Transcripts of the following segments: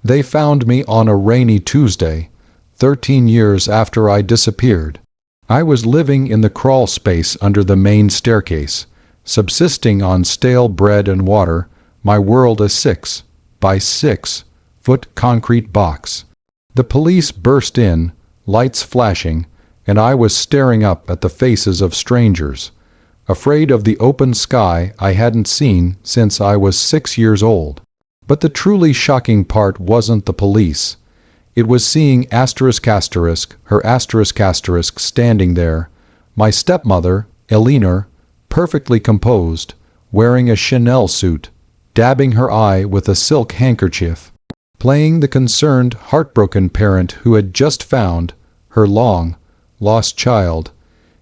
They found me on a rainy Tuesday, 13 years after I disappeared. I was living in the crawl space under the main staircase, subsisting on stale bread and water, my world a 6 by 6 foot concrete box. The police burst in, lights flashing, and I was staring up at the faces of strangers, afraid of the open sky I hadn't seen since I was 6 years old. But the truly shocking part wasn't the police. It was seeing her standing there, my stepmother, Elinor, perfectly composed, wearing a Chanel suit, dabbing her eye with a silk handkerchief, playing the concerned, heartbroken parent who had just found her long-lost child.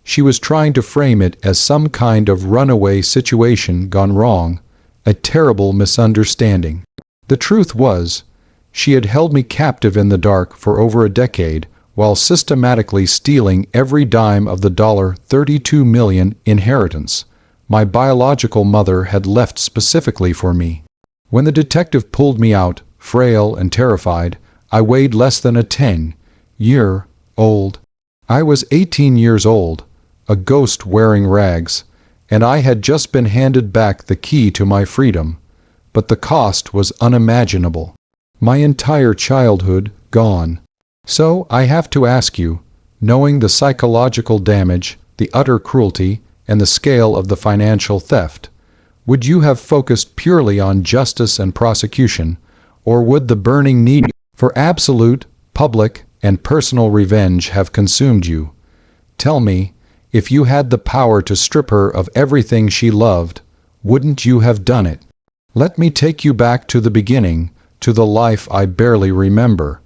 She was trying to frame it as some kind of runaway situation gone wrong, a terrible misunderstanding. The truth was, she had held me captive in the dark for over a decade while systematically stealing every dime of the $32 million inheritance my biological mother had left specifically for me. When the detective pulled me out, frail and terrified, I weighed less than a 10-year-old. I was 18 years old, a ghost wearing rags, and I had just been handed back the key to my freedom. But the cost was unimaginable. My entire childhood gone. So I have to ask you, knowing the psychological damage, the utter cruelty, and the scale of the financial theft, would you have focused purely on justice and prosecution, or would the burning need for absolute, public, and personal revenge have consumed you? Tell me, if you had the power to strip her of everything she loved, wouldn't you have done it? Let me take you back to the beginning, to the life I barely remember.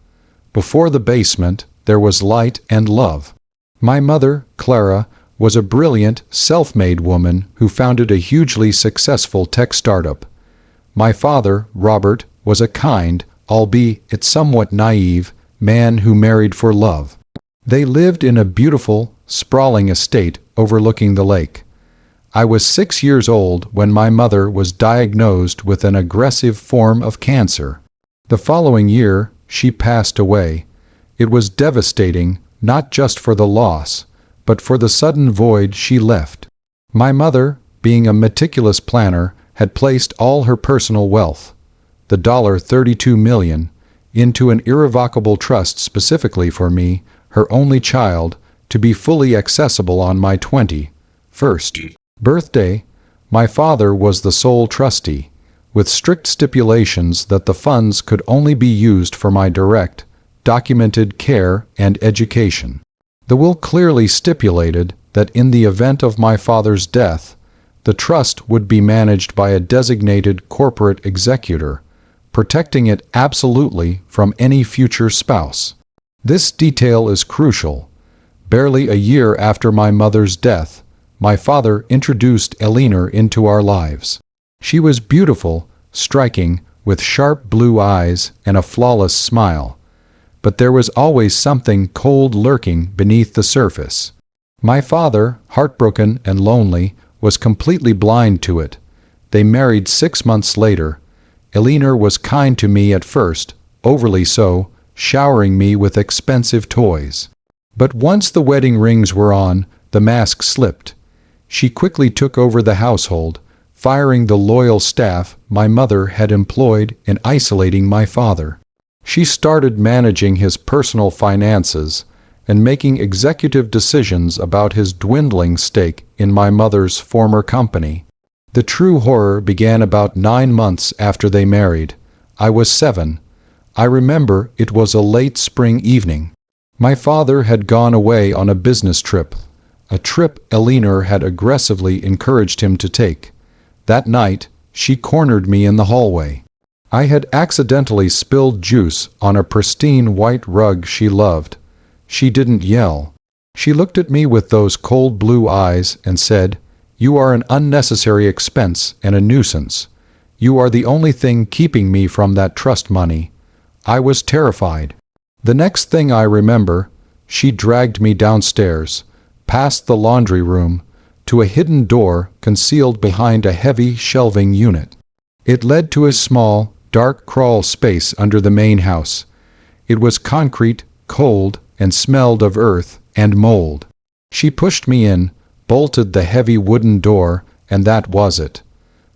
Before the basement, there was light and love. My mother, Clara, was a brilliant, self-made woman who founded a hugely successful tech startup. My father, Robert, was a kind, albeit somewhat naive, man who married for love. They lived in a beautiful, sprawling estate overlooking the lake. I was 6 years old when my mother was diagnosed with an aggressive form of cancer. The following year, she passed away. It was devastating, not just for the loss, but for the sudden void she left. My mother, being a meticulous planner, had placed all her personal wealth, the $32 million, into an irrevocable trust specifically for me, her only child, to be fully accessible on my 21st birthday. My father was the sole trustee, with strict stipulations that the funds could only be used for my direct, documented care and education. The will clearly stipulated that in the event of my father's death, the trust would be managed by a designated corporate executor, protecting it absolutely from any future spouse. This detail is crucial. Barely a year after my mother's death, my father introduced Elinor into our lives. She was beautiful, striking, with sharp blue eyes and a flawless smile. But there was always something cold lurking beneath the surface. My father, heartbroken and lonely, was completely blind to it. They married 6 months later. Elinor was kind to me at first, overly so, showering me with expensive toys. But once the wedding rings were on, the mask slipped. She quickly took over the household, firing the loyal staff my mother had employed in isolating my father. She started managing his personal finances and making executive decisions about his dwindling stake in my mother's former company. The true horror began about 9 months after they married. I was 7. I remember it was a late spring evening. My father had gone away on a business trip, a trip Elinor had aggressively encouraged him to take. That night, she cornered me in the hallway. I had accidentally spilled juice on a pristine white rug she loved. She didn't yell. She looked at me with those cold blue eyes and said, "You are an unnecessary expense and a nuisance. You are the only thing keeping me from that trust money." I was terrified. The next thing I remember, she dragged me downstairs, past the laundry room, to a hidden door concealed behind a heavy shelving unit. It led to a small, dark crawl space under the main house. It was concrete, cold, and smelled of earth and mold. She pushed me in, bolted the heavy wooden door, and that was it.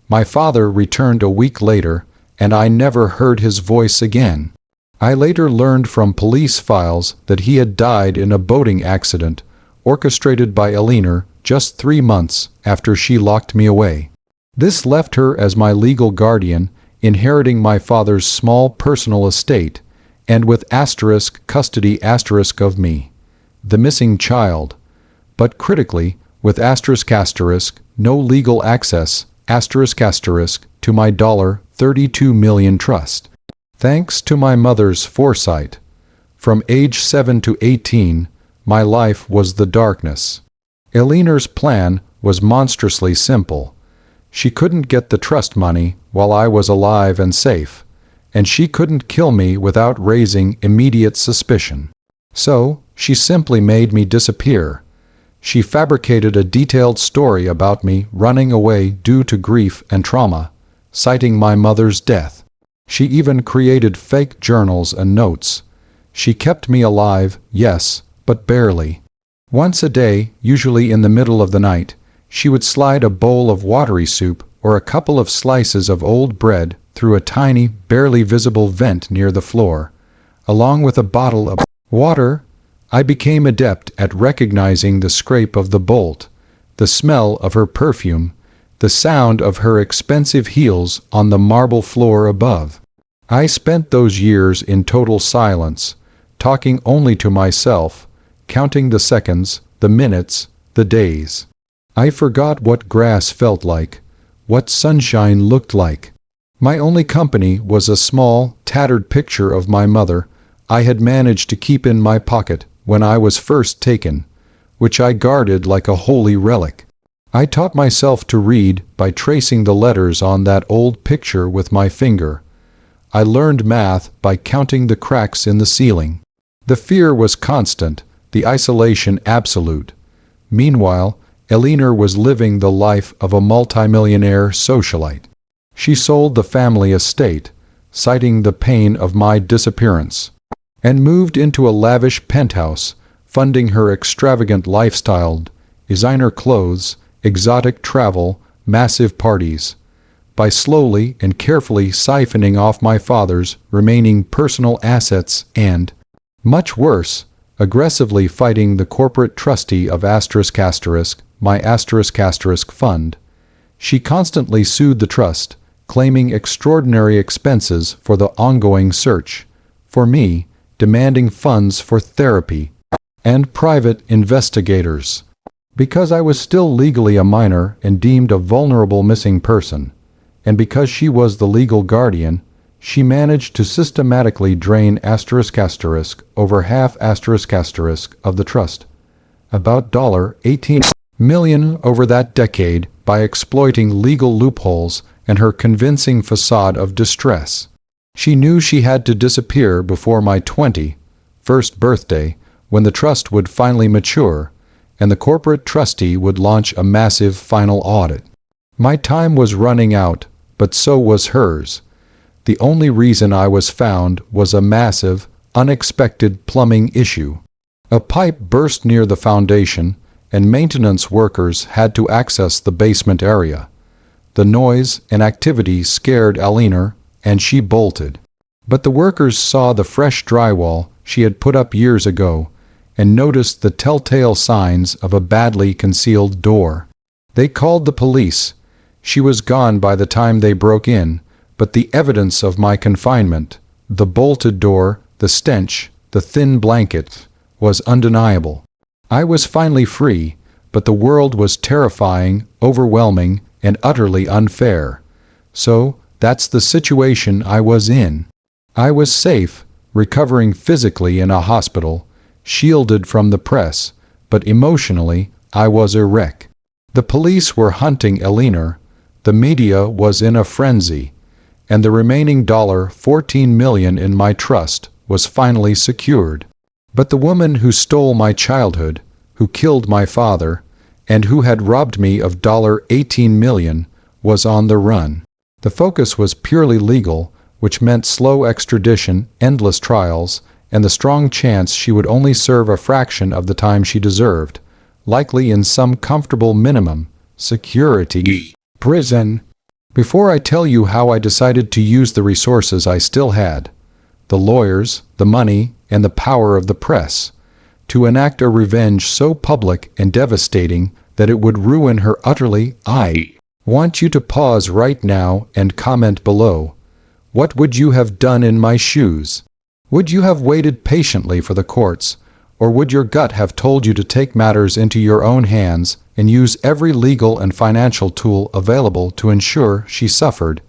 My father returned a week later, and I never heard his voice again. I later learned from police files that he had died in a boating accident, orchestrated by Eleanor just 3 months after she locked me away. This left her as my legal guardian, inheriting my father's small personal estate, and with custody of me, the missing child, but critically, with no legal access to my $32 million trust. Thanks to my mother's foresight, from age 7 to 18, my life was the darkness. Eleanor's plan was monstrously simple. She couldn't get the trust money while I was alive and safe, and she couldn't kill me without raising immediate suspicion. So, she simply made me disappear. She fabricated a detailed story about me running away due to grief and trauma, citing my mother's death. She even created fake journals and notes. She kept me alive, yes, but barely. Once a day, usually in the middle of the night, she would slide a bowl of watery soup or a couple of slices of old bread through a tiny, barely visible vent near the floor. Along with a bottle of water, I became adept at recognizing the scrape of the bolt, the smell of her perfume, the sound of her expensive heels on the marble floor above. I spent those years in total silence, talking only to myself, counting the seconds, the minutes, the days. I forgot what grass felt like, what sunshine looked like. My only company was a small, tattered picture of my mother I had managed to keep in my pocket when I was first taken, which I guarded like a holy relic. I taught myself to read by tracing the letters on that old picture with my finger. I learned math by counting the cracks in the ceiling. The fear was constant, the isolation absolute. Meanwhile, Eleanor was living the life of a multimillionaire socialite. She sold the family estate, citing the pain of my disappearance, and moved into a lavish penthouse, funding her extravagant lifestyle, designer clothes, exotic travel, massive parties, by slowly and carefully siphoning off my father's remaining personal assets and, much worse, aggressively fighting the corporate trustee of my fund. She constantly sued the trust, claiming extraordinary expenses for the ongoing search for me, demanding funds for therapy and private investigators. Because I was still legally a minor and deemed a vulnerable missing person, and because she was the legal guardian, she managed to systematically drain over half of the trust, about $18 million over that decade, by exploiting legal loopholes and her convincing facade of distress. She knew she had to disappear before my 21st birthday, when the trust would finally mature, and the corporate trustee would launch a massive final audit. My time was running out, but so was hers. The only reason I was found was a massive, unexpected plumbing issue. A pipe burst near the foundation, and maintenance workers had to access the basement area. The noise and activity scared Eleanor, and she bolted. But the workers saw the fresh drywall she had put up years ago, and noticed the telltale signs of a badly concealed door. They called the police. She was gone by the time they broke in, but the evidence of my confinement, the bolted door, the stench, the thin blanket, was undeniable. I was finally free, but the world was terrifying, overwhelming, and utterly unfair. So, that's the situation I was in. I was safe, recovering physically in a hospital, shielded from the press, but emotionally, I was a wreck. The police were hunting Eleanor, the media was in a frenzy, and the remaining $14 million in my trust was finally secured. But the woman who stole my childhood, who killed my father, and who had robbed me of $18 million, was on the run. The focus was purely legal, which meant slow extradition, endless trials, and the strong chance she would only serve a fraction of the time she deserved, likely in some comfortable minimum security prison. Before I tell you how I decided to use the resources I still had, the lawyers, the money, and the power of the press, to enact a revenge so public and devastating that it would ruin her utterly, I want you to pause right now and comment below. What would you have done in my shoes? Would you have waited patiently for the courts, or would your gut have told you to take matters into your own hands and use every legal and financial tool available to ensure she suffered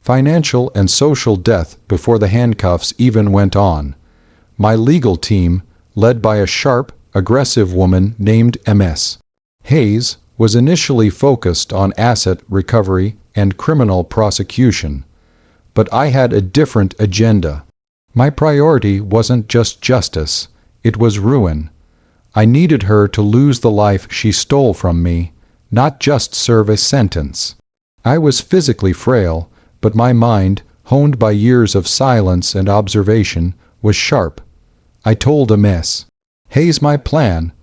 financial and social death before the handcuffs even went on? My legal team, led by a sharp, aggressive woman named Ms. Hayes, was initially focused on asset recovery and criminal prosecution. But I had a different agenda. My priority wasn't just justice, it was ruin. I needed her to lose the life she stole from me, not just serve a sentence. I was physically frail, but my mind, honed by years of silence and observation, was sharp. I told Ms. Hayes my plan.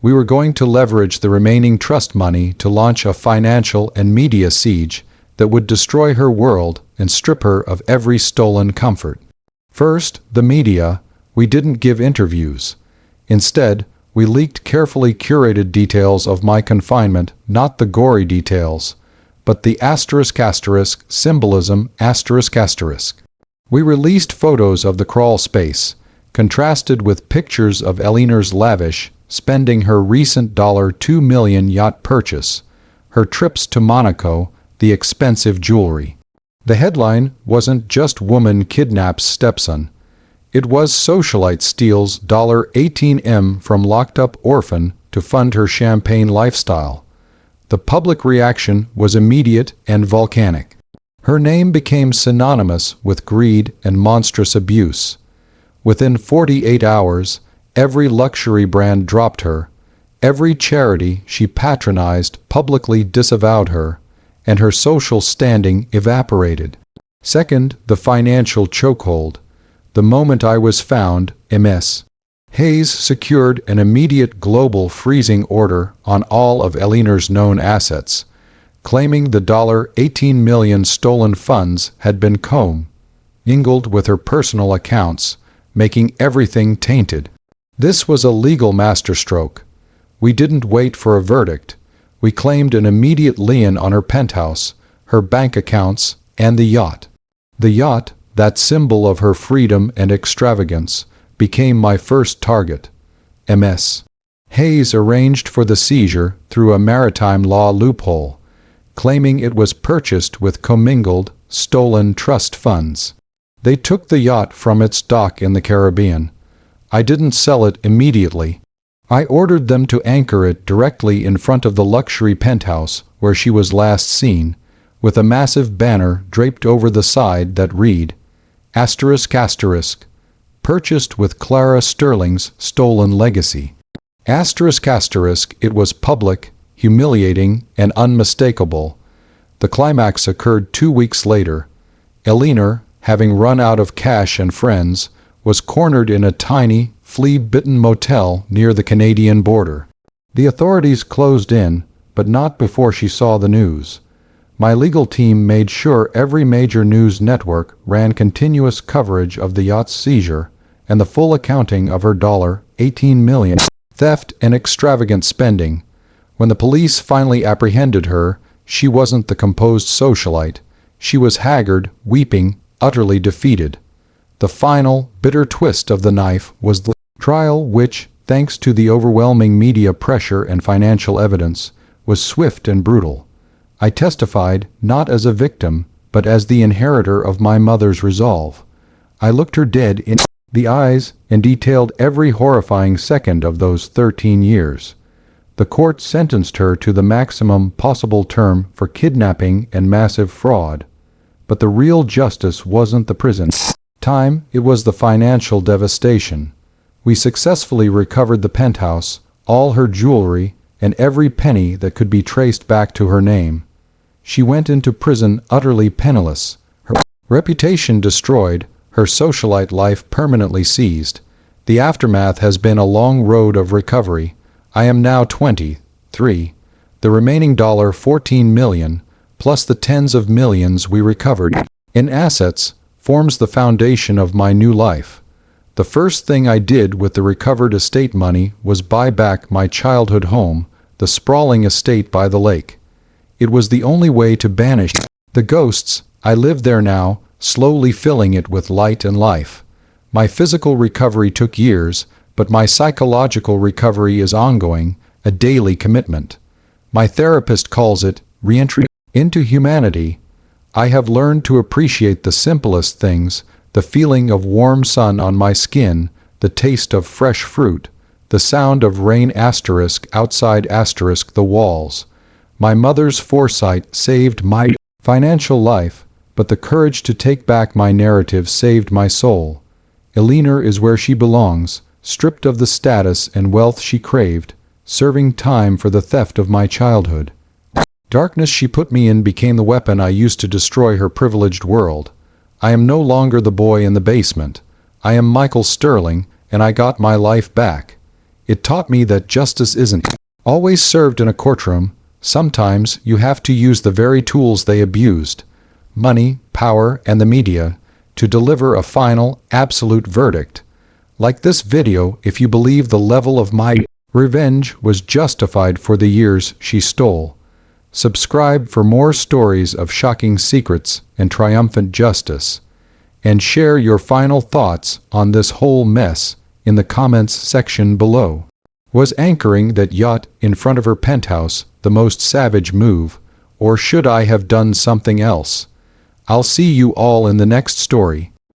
We were going to leverage the remaining trust money to launch a financial and media siege that would destroy her world and strip her of every stolen comfort. First, the media. We didn't give interviews. Instead, we leaked carefully curated details of my confinement, not the gory details, but the *** symbolism ***. We released photos of the crawl space, contrasted with pictures of Eleanor's lavish, spending her recent $2 million yacht purchase, her trips to Monaco, the expensive jewelry. The headline wasn't just woman kidnaps stepson. It was socialite steals $18M from locked-up orphan to fund her champagne lifestyle. The public reaction was immediate and volcanic. Her name became synonymous with greed and monstrous abuse. Within 48 hours, every luxury brand dropped her, every charity she patronized publicly disavowed her, and her social standing evaporated. Second, the financial chokehold. The moment I was found, Ms. Hayes secured an immediate global freezing order on all of Eleanor's known assets, claiming the $18 million stolen funds had been commingled with her personal accounts, making everything tainted. This was a legal masterstroke. We didn't wait for a verdict. We claimed an immediate lien on her penthouse, her bank accounts, and the yacht. The yacht, that symbol of her freedom and extravagance, became my first target. Ms. Hayes arranged for the seizure through a maritime law loophole, claiming it was purchased with commingled, stolen trust funds. They took the yacht from its dock in the Caribbean. I didn't sell it immediately. I ordered them to anchor it directly in front of the luxury penthouse where she was last seen, with a massive banner draped over the side that read, ***, purchased with Clara Sterling's stolen legacy. ***, it was public, humiliating, and unmistakable. The climax occurred 2 weeks later. Eleanor, having run out of cash and friends, was cornered in a tiny, flea-bitten motel near the Canadian border. The authorities closed in, but not before she saw the news. My legal team made sure every major news network ran continuous coverage of the yacht's seizure and the full accounting of her $18 million theft and extravagant spending. When the police finally apprehended her, she wasn't the composed socialite. She was haggard, weeping, utterly defeated. The final, bitter twist of the knife was the trial which, thanks to the overwhelming media pressure and financial evidence, was swift and brutal. I testified not as a victim, but as the inheritor of my mother's resolve. I looked her dead in the eyes and detailed every horrifying second of those 13 years. The court sentenced her to the maximum possible term for kidnapping and massive fraud. But the real justice wasn't the prison time, it was the financial devastation. We successfully recovered the penthouse, all her jewelry, and every penny that could be traced back to her name. She went into prison utterly penniless, her Reputation destroyed, her socialite life permanently seized. The aftermath has been a long road of recovery. I am now 23. The remaining $14 million, plus the tens of millions we recovered in assets, forms the foundation of my new life. The first thing I did with the recovered estate money was buy back my childhood home, the sprawling estate by the lake. It was the only way to banish the ghosts. I live there now, slowly filling it with light and life. My physical recovery took years, but my psychological recovery is ongoing, a daily commitment. My therapist calls it re-entry into humanity. I have learned to appreciate the simplest things, the feeling of warm sun on my skin, the taste of fresh fruit, the sound of rain outside the walls. My mother's foresight saved my financial life, but the courage to take back my narrative saved my soul. Eleanor is where she belongs, stripped of the status and wealth she craved, serving time for the theft of my childhood. Darkness she put me in became the weapon I used to destroy her privileged world. I am no longer the boy in the basement. I am Michael Sterling, and I got my life back. It taught me that justice isn't always served in a courtroom. Sometimes you have to use the very tools they abused, money, power, and the media, to deliver a final, absolute verdict. Like this video if you believe the level of my revenge was justified for the years she stole. Subscribe for more stories of shocking secrets and triumphant justice. And share your final thoughts on this whole mess in the comments section below. Was anchoring that yacht in front of her penthouse the most savage move, or should I have done something else? I'll see you all in the next story.